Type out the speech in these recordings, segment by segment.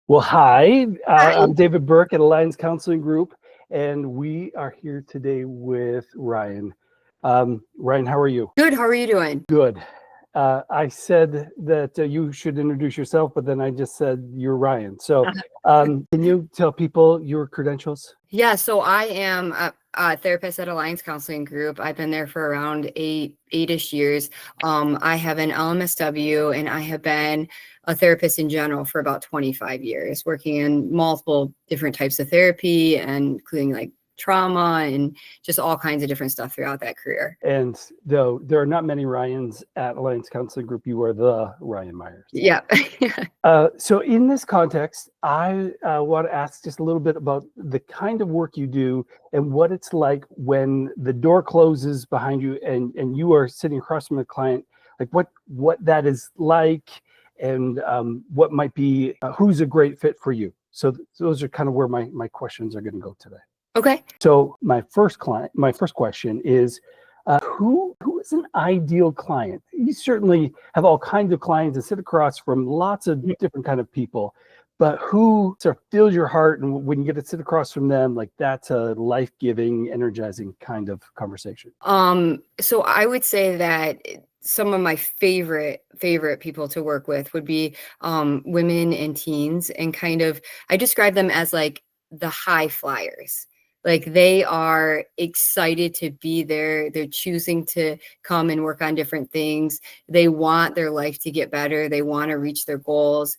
Well, hi, Hi. I'm David Burke at Alliance Counseling Group, and we are here today with Ryan. Ryan, how are you? Good. How are you doing? Good. I said that you should introduce yourself, but then I just said you're Ryan. So, can you tell people your credentials? Yeah, so I am a therapist at Alliance Counseling Group. I've been there for around eight-ish years. I have an LMSW, and I have been a therapist in general for about 25 years, working in multiple different types of therapy, and including like trauma and just all kinds of different stuff throughout that career. And though there are not many Ryans at Alliance Counseling Group, you are the Ryan Meyers. Yeah. So in this context, I want to ask just a little bit about the kind of work you do and what it's like when the door closes behind you and you are sitting across from a client, like what that is like and what might be, who's a great fit for you. So those are kind of where my questions are going to go today. Okay. So my first question is, who is an ideal client? You certainly have all kinds of clients and sit across from lots of different kind of people, but who sort of fills your heart, and when you get to sit across from them, like that's a life-giving, energizing kind of conversation. So I would say that some of my favorite people to work with would be women and teens, and kind of I describe them as like the high flyers. Like they are excited to be there. They're choosing to come and work on different things. They want their life to get better. They want to reach their goals,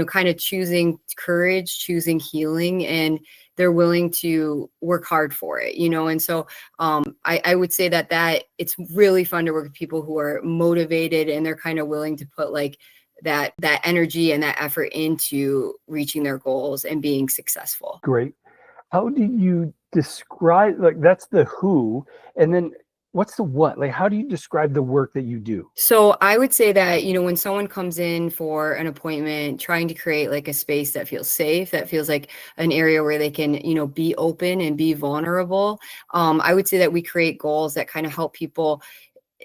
kind of choosing courage, choosing healing, and they're willing to work hard for it, And so I would say that it's really fun to work with people who are motivated, and they're kind of willing to put like that energy and that effort into reaching their goals and being successful. Great. How do you describe, like that's the who, and then what's the what? Like how do you describe the work that you do? So I would say that, when someone comes in for an appointment, trying to create like a space that feels safe, that feels like an area where they can, be open and be vulnerable. I would say that we create goals that kind of help people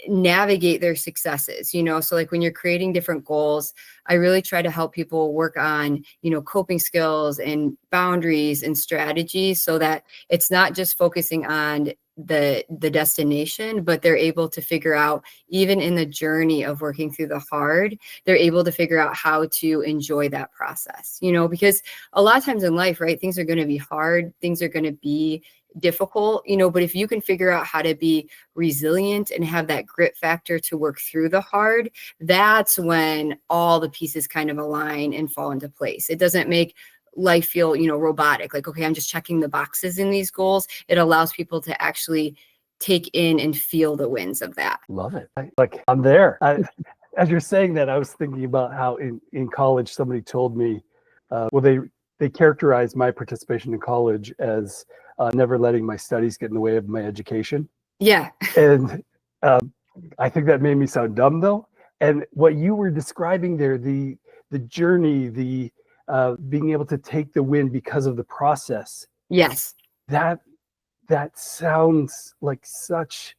navigate their successes. So like when you're creating different goals, I really try to help people work on coping skills and boundaries and strategies, so that it's not just focusing on the destination, but they're able to figure out, even in the journey of working through the hard, they're able to figure out how to enjoy that process, because a lot of times in life, right, things are going to be hard, things are going to be difficult, but if you can figure out how to be resilient and have that grit factor to work through the hard, that's when all the pieces kind of align and fall into place. It doesn't make life feel, robotic, like, okay, I'm just checking the boxes in these goals. It allows people to actually take in and feel the wins of that. Love it. Like I'm there. As you're saying that, I was thinking about how in college somebody told me, well, they characterized my participation in college as never letting my studies get in the way of my education. Yeah. And I think that made me sound dumb though. And what you were describing there, the journey, the being able to take the win because of the process. Yes. That sounds like such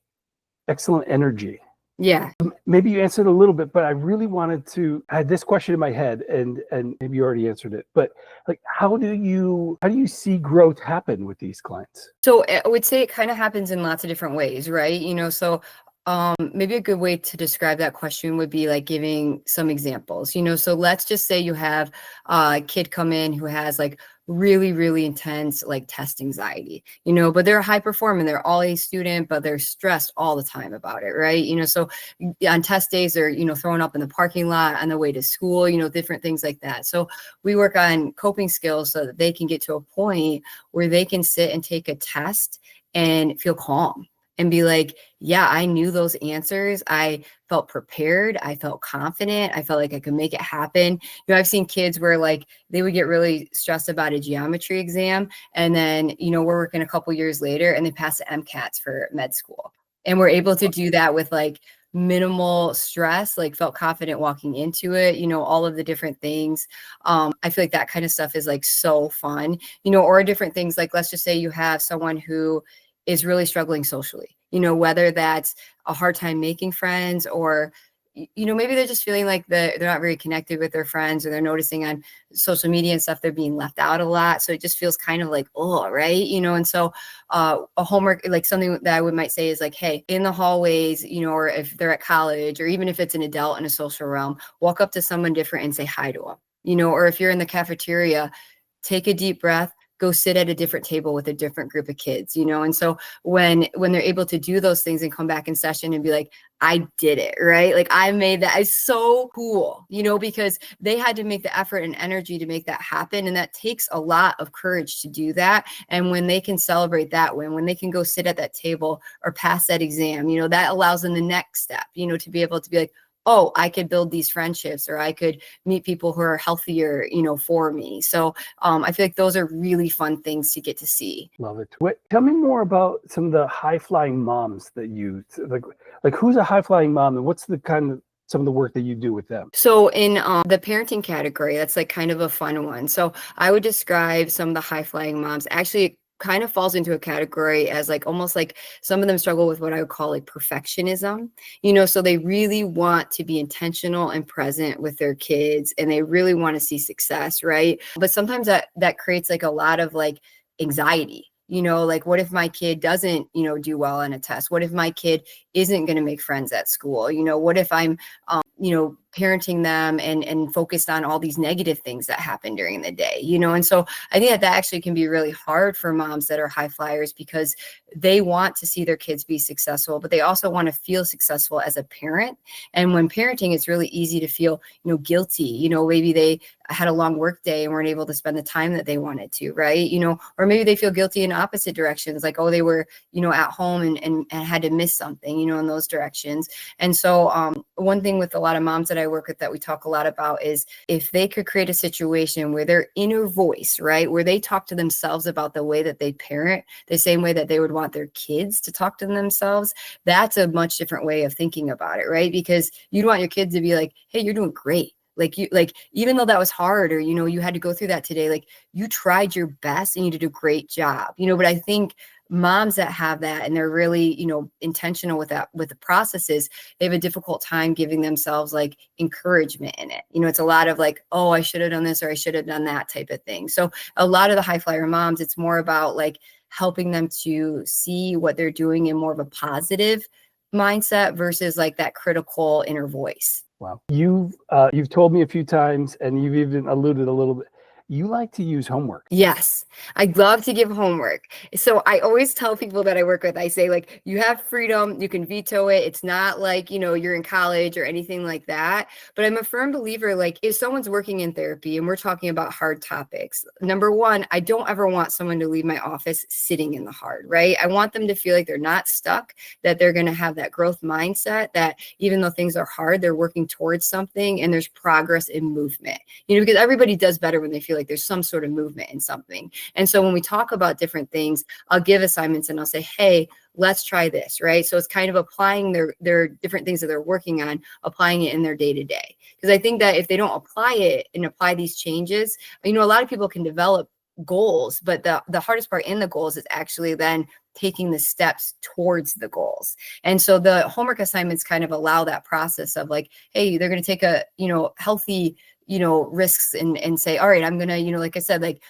excellent energy. Yeah. Maybe you answered a little bit, but I really wanted to. I had this question in my head, and maybe you already answered it. But like, how do you see growth happen with these clients? So I would say it kind of happens in lots of different ways, right? So maybe a good way to describe that question would be like giving some examples, so let's just say you have a kid come in who has like really, really intense like test anxiety, but they're a high performer, they're all A student, but they're stressed all the time about it, right? So on test days, they're, throwing up in the parking lot on the way to school, different things like that. So we work on coping skills so that they can get to a point where they can sit and take a test and feel calm and be like, yeah, I knew those answers. I felt prepared. I felt confident. I felt like I could make it happen. I've seen kids where like they would get really stressed about a geometry exam. And then, we're working a couple years later and they pass the MCATs for med school. And we're able to do that with like minimal stress, like felt confident walking into it, all of the different things. I feel like that kind of stuff is like so fun, or different things like, let's just say you have someone who is really struggling socially, whether that's a hard time making friends or, maybe they're just feeling like they're not very connected with their friends, or they're noticing on social media and stuff they're being left out a lot. So it just feels kind of like, oh, right. And so a homework, like something that I might say is like, hey, in the hallways, or if they're at college, or even if it's an adult in a social realm, walk up to someone different and say hi to them, or if you're in the cafeteria, take a deep breath, go sit at a different table with a different group of kids, and so when they're able to do those things and come back in session and be like, I did it, right? Like I made that. It's so cool, because they had to make the effort and energy to make that happen. And that takes a lot of courage to do that. And when they can celebrate that when they can go sit at that table or pass that exam, that allows them the next step, to be able to be like, oh, I could build these friendships, or I could meet people who are healthier, for me. So I feel like those are really fun things to get to see. Love it. Tell me more about some of the high flying moms that you like. Who's a high flying mom, and what's the kind of some of the work that you do with them? So in the parenting category, that's like kind of a fun one. So I would describe some of the high flying moms. Actually, kind of falls into a category as like almost like some of them struggle with what I would call like perfectionism, so they really want to be intentional and present with their kids, and they really want to see success, right? But sometimes that creates like a lot of like anxiety, like what if my kid doesn't, do well on a test? What if my kid isn't going to make friends at school? What if I'm, parenting them and focused on all these negative things that happen during the day, and so I think that actually can be really hard for moms that are high flyers, because they want to see their kids be successful, but they also want to feel successful as a parent. And when parenting, it's really easy to feel, guilty, maybe they had a long work day and weren't able to spend the time that they wanted to, right? Or maybe they feel guilty in opposite directions, like, oh, they were, at home and had to miss something, in those directions. And so one thing with a lot of moms that I work with that we talk a lot about is if they could create a situation where their inner voice, right, where they talk to themselves about the way that they parent, the same way that they would want their kids to talk to themselves, that's a much different way of thinking about it, right? Because you'd want your kids to be like, hey, you're doing great. Like even though that was hard, or, you had to go through that today, like you tried your best and you did a great job, but I think moms that have that and they're really, intentional with that, with the processes, they have a difficult time giving themselves like encouragement in it. It's a lot of like, oh, I should have done this or I should have done that type of thing. So a lot of the high flyer moms, it's more about like helping them to see what they're doing in more of a positive mindset versus like that critical inner voice. Wow. You've told me a few times, and you've even alluded a little bit, you like to use homework. Yes, I love to give homework. So I always tell people that I work with, I say like, you have freedom, you can veto it. It's not like, you're in college or anything like that. But I'm a firm believer, like if someone's working in therapy and we're talking about hard topics, number one, I don't ever want someone to leave my office sitting in the hard, right? I want them to feel like they're not stuck, that they're going to have that growth mindset, that even though things are hard, they're working towards something and there's progress in movement, because everybody does better when they feel like there's some sort of movement in something. And so when we talk about different things, I'll give assignments and I'll say, hey, let's try this, right? So it's kind of applying their different things that they're working on, applying it in their day-to-day. Because I think that if they don't apply it and apply these changes, a lot of people can develop goals, but the hardest part in the goals is actually then taking the steps towards the goals. And so the homework assignments kind of allow that process of like, hey, they're going to take a, healthy, risks and say, all right, I'm going to, like I said, like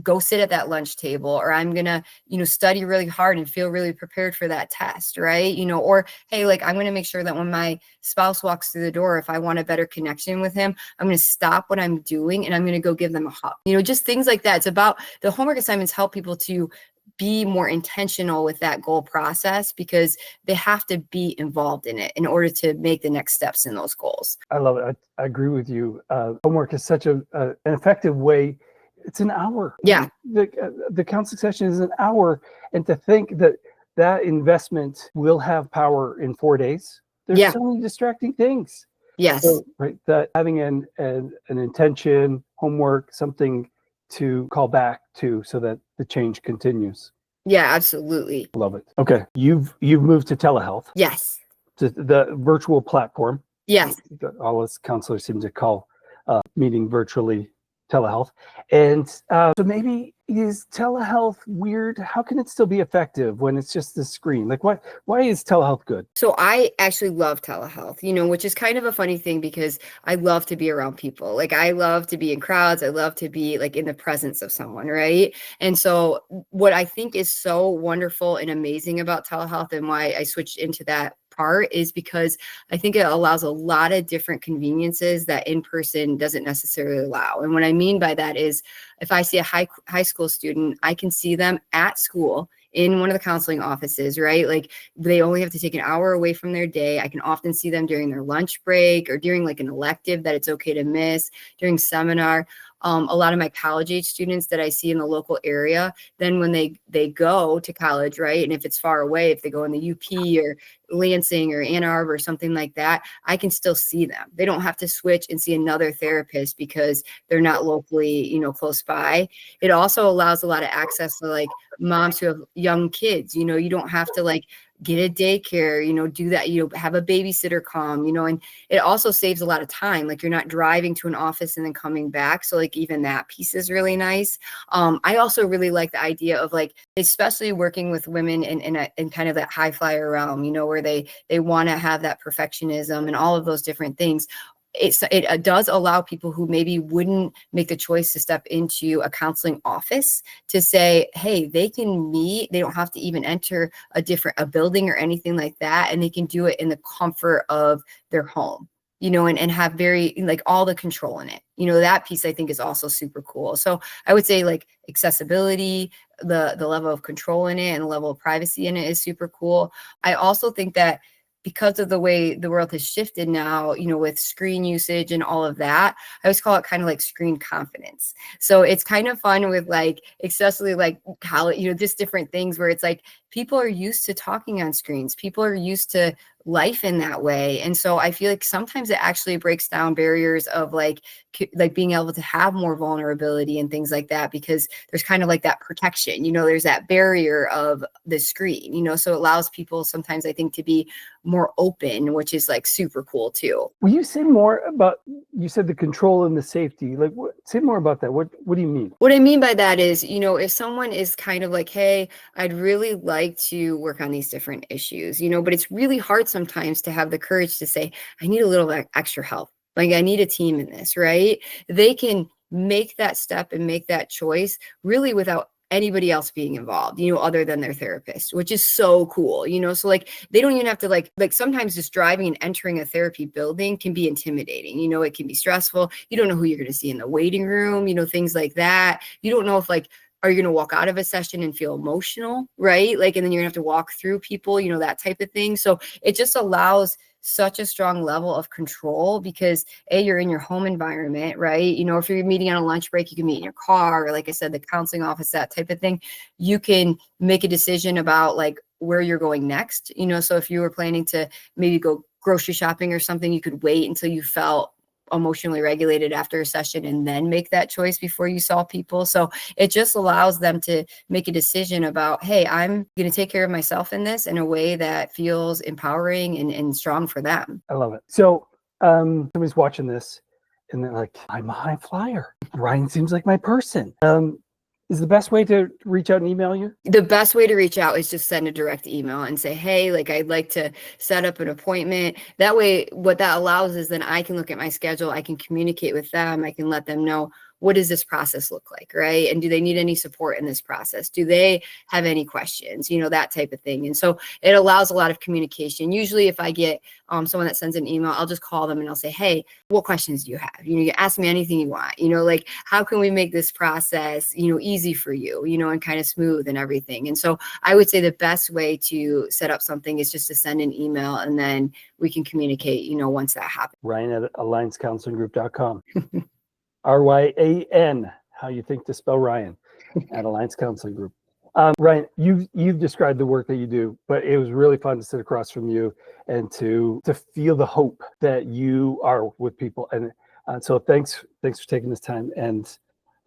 go sit at that lunch table, or I'm going to, study really hard and feel really prepared for that test. Right. Or, hey, like, I'm going to make sure that when my spouse walks through the door, if I want a better connection with him, I'm going to stop what I'm doing and I'm going to go give them a hug, just things like that. It's about the homework assignments help people to be more intentional with that goal process, because they have to be involved in it in order to make the next steps in those goals. I love it. I agree with you. Homework is such an effective way. It's an hour. Yeah. The counseling session is an hour. And to think that investment will have power in 4 days. There's so many distracting things. Yes. So, right. That having an intention, homework, something to call back to so that the change continues. Yeah, absolutely. Love it. Okay. You've moved to telehealth. Yes. To the virtual platform. Yes. All us counselors seem to call meeting virtually telehealth. And so maybe is telehealth weird? How can it still be effective when it's just the screen? Like why is telehealth good? So I actually love telehealth, which is kind of a funny thing because I love to be around people. Like I love to be in crowds. I love to be like in the presence of someone, right? And so what I think is so wonderful and amazing about telehealth and why I switched into that part is because I think it allows a lot of different conveniences that in person doesn't necessarily allow. And what I mean by that is if I see a high school student, I can see them at school in one of the counseling offices, right? Like they only have to take an hour away from their day. I can often see them during their lunch break or during like an elective that it's okay to miss, during seminar. A lot of my college age students that I see in the local area, then when they go to college, right? And if it's far away, if they go in the UP or Lansing or Ann Arbor or something like that, I can still see them. They don't have to switch and see another therapist because they're not locally, close by. It also allows a lot of access to like moms who have young kids. You don't have to like get a daycare, do that, have a babysitter come, and it also saves a lot of time. Like you're not driving to an office and then coming back. So like even that piece is really nice. I also really like the idea of like, especially working with women in kind of that high flyer realm, where they want to have that perfectionism and all of those different things. It does allow people who maybe wouldn't make the choice to step into a counseling office to say, hey, they can meet. They don't have to even enter a building or anything like that. And they can do it in the comfort of their home, and have very like all the control in it. That piece I think is also super cool. So I would say like accessibility, the level of control in it and the level of privacy in it is super cool. I also think that because of the way the world has shifted now, with screen usage and all of that, I always call it kind of like screen confidence. So it's kind of fun with like, especially like college, just different things where it's like people are used to talking on screens. People are used to life in that way. And so I feel like sometimes it actually breaks down barriers of like being able to have more vulnerability and things like that, because there's kind of like that protection, there's that barrier of the screen, so it allows people sometimes I think to be more open, which is like super cool too. Will you say more about, you said the control and the safety, like say more about that. What do you mean? What I mean by that is, if someone is kind of like, hey, I'd really like to work on these different issues, but it's really hard sometimes to have the courage to say, I need a little extra help. Like I need a team in this, right? They can make that step and make that choice really without anybody else being involved, other than their therapist, which is so cool, so like they don't even have to like sometimes just driving and entering a therapy building can be intimidating, it can be stressful. You don't know who you're going to see in the waiting room, things like that. You don't know if like, are you going to walk out of a session and feel emotional, right? Like, and then you're gonna have to walk through people, that type of thing. So it just allows such a strong level of control because you're in your home environment, right? If you're meeting on a lunch break, you can meet in your car, or like I said, the counseling office, that type of thing. You can make a decision about like where you're going next, so if you were planning to maybe go grocery shopping or something, you could wait until you felt emotionally regulated after a session and then make that choice before you saw people. So it just allows them to make a decision about, hey, I'm going to take care of myself in this in a way that feels empowering and strong for them. I love it. So somebody's watching this and they're like, I'm a high flyer. Ryan seems like my person. Is the best way to reach out and email you? The best way to reach out is just send a direct email and say, hey, like I'd like to set up an appointment. That way, what that allows is then I can look at my schedule. I can communicate with them. I can let them know, what does this process look like, right? And do they need any support in this process? Do they have any questions? That type of thing. And so it allows a lot of communication. Usually if I get someone that sends an email, I'll just call them and I'll say, hey, what questions do you have? You ask me anything you want, like how can we make this process, easy for you, and kind of smooth and everything. And so I would say the best way to set up something is just to send an email and then we can communicate, once that happens. Ryan at alliancecounselinggroup.com. RYAN, how you think to spell Ryan, at Alliance Counseling Group. Ryan, you've described the work that you do, but it was really fun to sit across from you and to feel the hope that you are with people. And so thanks for taking this time, and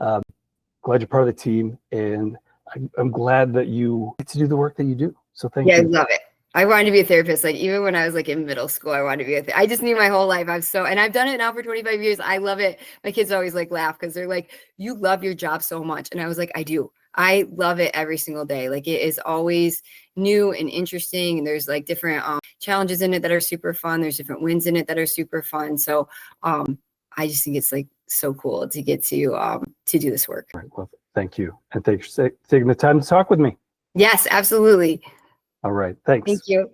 glad you're part of the team. And I'm glad that you get to do the work that you do. So thank you. Yeah, I love it. I wanted to be a therapist. Like even when I was like in middle school, I wanted to be I just knew my whole life. And I've done it now for 25 years. I love it. My kids always like laugh because they're like, you love your job so much. And I was like, I do. I love it every single day. Like it is always new and interesting. And there's like different challenges in it that are super fun. There's different wins in it that are super fun. So I just think it's like so cool to get to do this work. All right, well, thank you. And thanks for taking the time to talk with me. Yes, absolutely. All right. Thanks. Thank you.